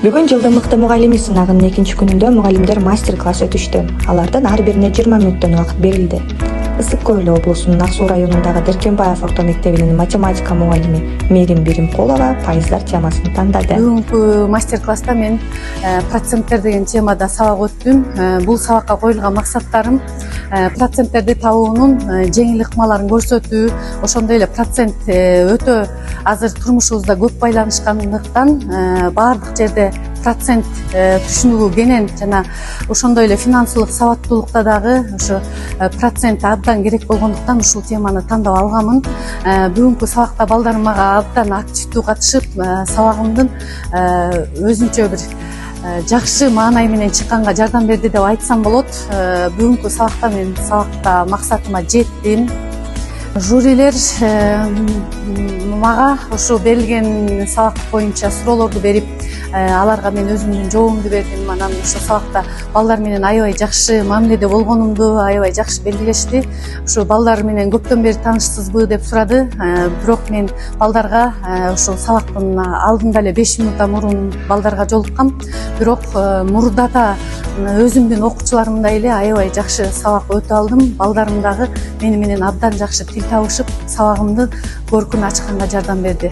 Бүгүн жылдын мыкты мугалими сынагынын экинчи күнүндө мугалимдер мастер-класс өтүштү. Алардан ар бирине 20 мүнөттөн убакыт берилди. Ысык Көл облусунун Ак Суу районундагы Деркенбаев орто мектебинин математика мугалими Мерим Биримкулова пайыздар темасын тандады. Бүгүнкү мастер-класста мен проценттер деген темада сабак өттүм. Бул сабакка коюлган максаттарым проценттерди табуунун жеңил ыкмаларын көрсөтүү, ошондой эле процент өтө азыр турмушубузда көп байланышкандыктан баардык жерде процент түшүнүгү кенен жана ошондой эле финансылык сабаттуулукта дагы ошо процент абдан керек болгондуктан ушул теманы тандап алганмын. Бүгүнкү сабакта балдарым мага абдан активдүү катышып, сабагымдын өзүнчө бир жакшы маанай менен чыкканга жардам берди деп айтсам болот. Бүгүнкү сабакта мен сабакта максатыма жеттим. Жюрилер мага ошо берилген сабак боюнча суроолорду берип, аларга мен өзүмдүн жообумду бердим. Анан ошо сабакта балдар менен аябай жакшы мамиледе болгонумду аябай жакшы белгилешти. Ошо балдар менен көптөн бери таанышсызбы деп сурады. Бирок мен балдарга ошол сабактын алдында эле 5 минутта мурун балдарга жолуккам. Бирок мурдата өзүмдүн окуучуларымдай эле аябай жакшы сабак өтө алдым. Балдарым дагы мени менен абдан жакшы тил табышып, сабагымды көркүн ачканга жардам берди.